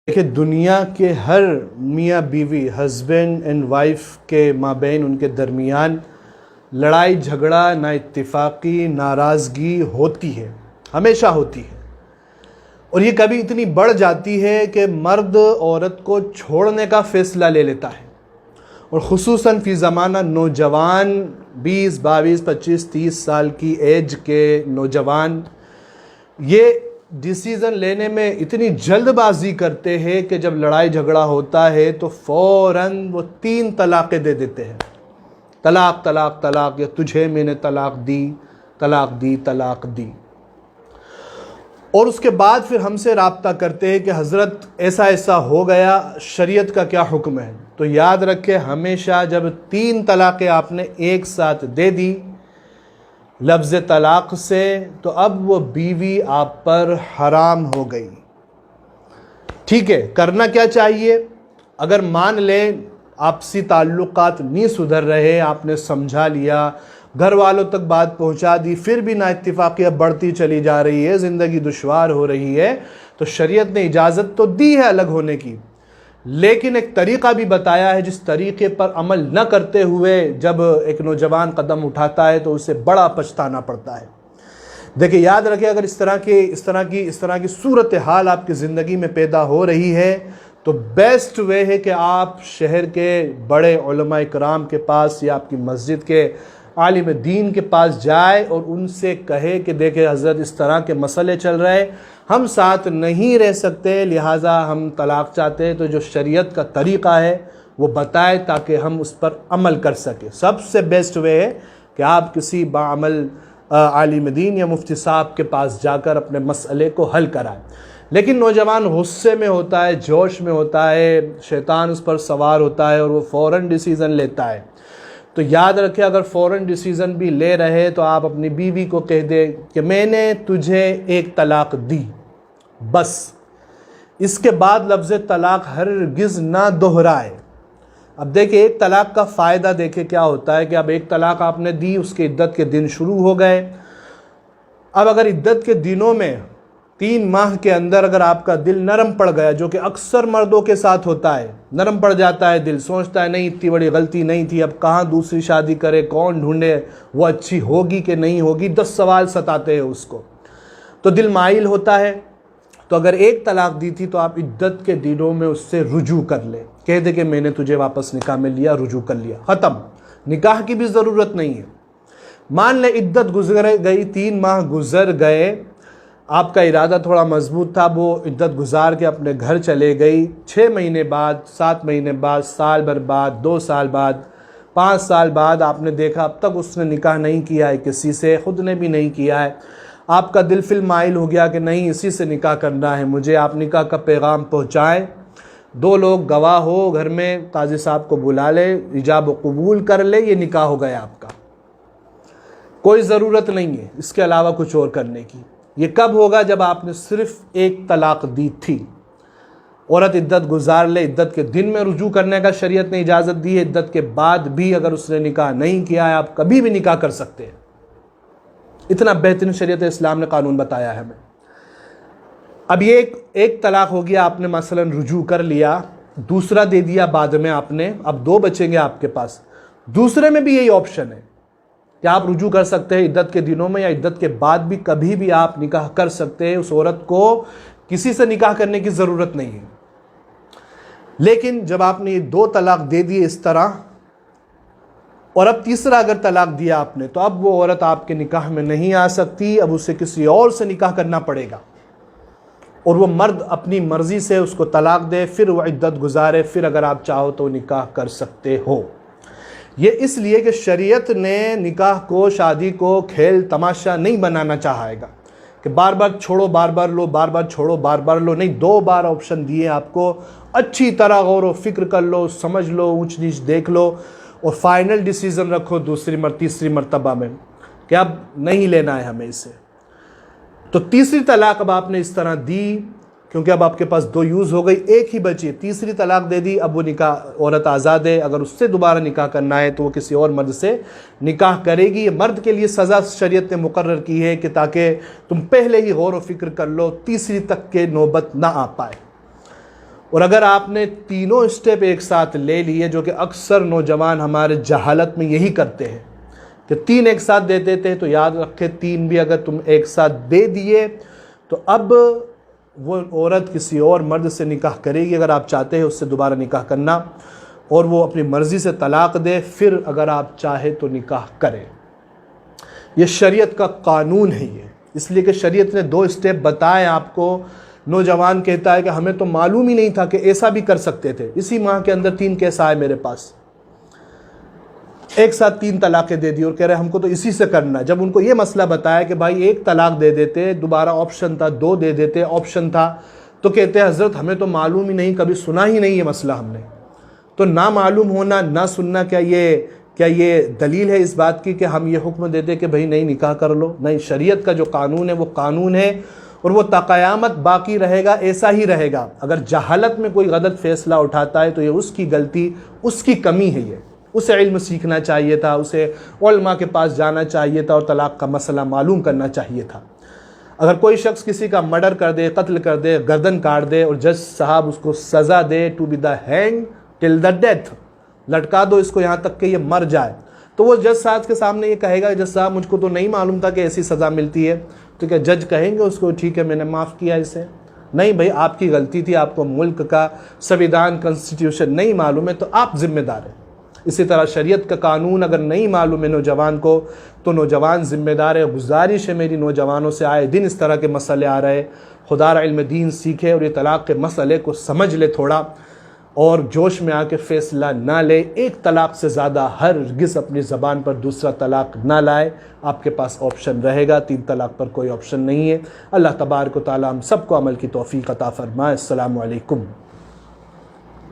देखिए, दुनिया के हर मियाँ बीवी, हस्बैंड एंड वाइफ के माबैन, उनके दरमियान लड़ाई झगड़ा, ना इत्तेफाकी, नाराज़गी होती है, हमेशा होती है। और ये कभी इतनी बढ़ जाती है कि मर्द औरत को छोड़ने का फ़ैसला ले लेता है। और ख़ुसूसन फ़ी ज़माना नौजवान 20, 22, 25, 30 साल की एज के नौजवान ये डिसीज़न लेने में इतनी जल्दबाजी करते हैं कि जब लड़ाई झगड़ा होता है तो फ़ौरन वो 3 तलाक़ें दे देते हैं। तलाक़ तलाक़ तलाक़, या तुझे मैंने तलाक़ दी, तलाक़ दी, तलाक़ दी। और उसके बाद फिर हमसे राब्ता करते हैं कि हज़रत ऐसा ऐसा हो गया, शरीयत का क्या हुक्म है। तो याद रखें, हमेशा जब 3 तलाक़ें आपने एक साथ दे दी लफ्ज़ तलाक़ से, तो अब वो बीवी आप पर हराम हो गई। ठीक है, करना क्या चाहिए? अगर मान लें आपसी ताल्लुकात नहीं सुधर रहे, आपने समझा लिया, घर वालों तक बात पहुंचा दी, फिर भी नाइत्तेफाकियत बढ़ती चली जा रही है, ज़िंदगी दुश्वार हो रही है, तो शरीयत ने इजाज़त तो दी है अलग होने की, लेकिन एक तरीक़ा भी बताया है जिस तरीक़े पर अमल न करते हुए जब एक नौजवान कदम उठाता है तो उसे बड़ा पछताना पड़ता है। देखिए, याद रखें, अगर इस तरह की सूरत हाल आपकी ज़िंदगी में पैदा हो रही है तो बेस्ट वे है कि आप शहर के बड़े उलमा इकराम के पास या आपकी मस्जिद के आलिम दीन के पास जाए और उनसे कहे कि देखे हज़रत, इस तरह के मसले चल रहे, हम साथ नहीं रह सकते, लिहाजा हम तलाक़ चाहते हैं। तो जो शरीयत का तरीक़ा है वो बताए ताकि हम उस पर अमल कर सकें। सबसे बेस्ट वे है कि आप किसी बाअमल आलिम दीन या मुफ्ती साहब के पास जाकर अपने मसले को हल कराएं। लेकिन नौजवान गुस्से में होता है, जोश में होता है, शैतान उस पर सवार होता है और वो फ़ौरन डिसीज़न लेता है। तो याद रखें, अगर फ़ौरन डिसीज़न भी ले रहे तो आप अपनी बीवी को कह दें कि मैंने तुझे एक तलाक़ दी, बस। इसके बाद लफ्ज़ तलाक़ हरगिज़ ना दोहराए। अब देखिए, एक तलाक़ का फ़ायदा देखिए क्या होता है कि अब एक तलाक़ आपने दी, उसके इद्दत के दिन शुरू हो गए। अब अगर इद्दत के दिनों में 3 माह के अंदर अगर आपका दिल नरम पड़ गया, जो कि अक्सर मर्दों के साथ होता है, नरम पड़ जाता है दिल, सोचता है नहीं इतनी बड़ी गलती नहीं थी, अब कहाँ दूसरी शादी करे, कौन ढूंढे, वो अच्छी होगी कि नहीं होगी, 10 सवाल सताते हैं उसको, तो दिल माइल होता है। तो अगर एक तलाक़ दी थी तो आप इद्दत के दिनों में उससे रुजू कर ले, कह दे कि मैंने तुझे वापस निकाह में लिया, रुजू कर लिया, ख़त्म, निकाह की भी ज़रूरत नहीं है। मान ले इद्दत गुजर गई, 3 माह गुजर गए, आपका इरादा थोड़ा मजबूत था, वो इद्दत गुजार के अपने घर चले गई। 6 महीने बाद, 7 महीने बाद, साल भर बाद, 2 साल बाद, 5 साल बाद आपने देखा अब तक उसने निकाह नहीं किया है किसी से, ख़ुद ने भी नहीं किया है। आपका दिल फिल माइल हो गया कि नहीं इसी से निकाह करना है मुझे। आप निकाह का पैगाम पहुँचाएँ, 2 लोग गवाह हो घर में, काज़ी साहब को बुला ले, इजाब कबूल कर ले, ये निकाह हो गया आपका। कोई ज़रूरत नहीं है इसके अलावा कुछ और करने की। ये कब होगा? जब आपने सिर्फ एक तलाक़ दी थी। औरत इद्दत गुजार ले, इद्दत के दिन में रुजू करने का शरीयत ने इजाज़त दी है। इद्दत के बाद भी अगर उसने निकाह नहीं किया है, आप कभी भी निकाह कर सकते हैं। इतना बेहतरीन शरीयत इस्लाम ने कानून बताया है हमें। अब ये एक तलाक़ हो गया, आपने मसलन रुजू कर लिया, दूसरा दे दिया बाद में आपने, अब 2 बचेंगे आपके पास। दूसरे में भी यही ऑप्शन है कि आप रुजू कर सकते हैं इद्दत के दिनों में या इद्दत के बाद भी, कभी भी आप निकाह कर सकते हैं। उस औरत को किसी से निकाह करने की ज़रूरत नहीं है। लेकिन जब आपने ये 2 तलाक़ दे दिए इस तरह, और अब तीसरा अगर तलाक़ दिया आपने, तो अब वो औरत आपके निकाह में नहीं आ सकती, अब उसे किसी और से निकाह करना पड़ेगा। और वो मर्द अपनी मर्ज़ी से उसको तलाक़ दे, फिर वो इद्दत गुजारे, फिर अगर आप चाहो तो निकाह कर सकते हो। ये इसलिए कि शरीयत ने निकाह को, शादी को खेल तमाशा नहीं बनाना चाहेगा कि बार बार छोड़ो बार बार लो, बार बार छोड़ो बार बार लो। नहीं, 2 बार ऑप्शन दिए आपको, अच्छी तरह गौर व फिक्र कर लो, समझ लो, ऊंच नीच देख लो और फाइनल डिसीज़न रखो तीसरी मर्तबा में कि अब नहीं लेना है हमें इसे। तो तीसरी तलाक़ अब आपने इस तरह दी, क्योंकि अब आपके पास 2 यूज़ हो गई, एक ही बची, तीसरी तलाक़ दे दी। अब वो निकाह, औरत आज़ाद है, अगर उससे दोबारा निकाह करना है तो वो किसी और मर्द से निकाह करेगी। ये मर्द के लिए सज़ा शरीयत ने मुकर्रर की है कि ताकि तुम पहले ही गौर व फिक्र कर लो, तीसरी तक के नौबत ना आ पाए। और अगर आपने तीनों स्टेप एक साथ ले लिए, जो कि अक्सर नौजवान हमारे जहालत में यही करते हैं कि 3 एक साथ दे देते हैं, तो याद रखें 3 भी अगर तुम एक साथ दे दिए तो अब वो औरत किसी और मर्द से निकाह करेगी अगर आप चाहते हैं उससे दोबारा निकाह करना, और वो अपनी मर्ज़ी से तलाक दे, फिर अगर आप चाहे तो निकाह करें। ये शरीयत का कानून है ये, इसलिए कि शरीयत ने 2 स्टेप बताए आपको। नौजवान कहता है कि हमें तो मालूम ही नहीं था कि ऐसा भी कर सकते थे, इसी माह के अंदर 3 केस आए मेरे पास, एक साथ 3 तलाक़ें दे दी और कह रहे हमको तो इसी से करना है। जब उनको ये मसला बताया कि भाई 1 तलाक दे देते, दोबारा ऑप्शन था, 2 दे देते ऑप्शन था, तो कहते हैं हज़रत हमें तो मालूम ही नहीं, कभी सुना ही नहीं ये मसला हमने। तो ना मालूम होना ना सुनना क्या ये दलील है इस बात की कि हम ये हुक्म दे दें कि भाई नहीं निकाह कर लो? नहीं, शरीयत का जो कानून है वो कानून है और वो तक़यामत बाकी रहेगा, ऐसा ही रहेगा। अगर जहालत में कोई गलत फ़ैसला उठाता है तो ये उसकी गलती, उसकी कमी है। ये उसे इल्म सीखना चाहिए था, उसे उलमा के पास जाना चाहिए था और तलाक़ का मसला मालूम करना चाहिए था। अगर कोई शख्स किसी का मर्डर कर दे, कत्ल कर दे, गर्दन काट दे और जज साहब उसको सज़ा दे to be the hang till the death, लटका दो इसको यहाँ तक कि ये मर जाए, तो वो जज साहब के सामने ये कहेगा जज साहब मुझको तो नहीं मालूम था कि ऐसी सज़ा मिलती है, तो क्या जज कहेंगे उसको ठीक है मैंने माफ़ किया इसे? नहीं भाई, आपकी गलती थी, आपको मुल्क का संविधान कॉन्स्टिट्यूशन नहीं मालूम है तो आप जिम्मेदार हैं। इसी तरह शरीयत का कानून अगर नहीं मालूम है नौजवान को तो नौजवान ज़िम्मेदार है। गुजारिश है मेरी नौजवानों से, आए दिन इस तरह के मसले आ रहे, खुदा इल्म दीन सीखे और ये तलाक़ के मसले को समझ ले थोड़ा, और जोश में आके फ़ैसला ना ले। 1 तलाक़ से ज़्यादा हरगिज़ अपनी ज़बान पर दूसरा तलाक़ ना लाए। आपके पास ऑप्शन रहेगा, 3 तलाक़ पर कोई ऑप्शन नहीं है। अल्लाह तबारक व तआला हम सबको अमल की तौफ़ीक़ अता फ़रमाए। अस्सलामु अलैकुम।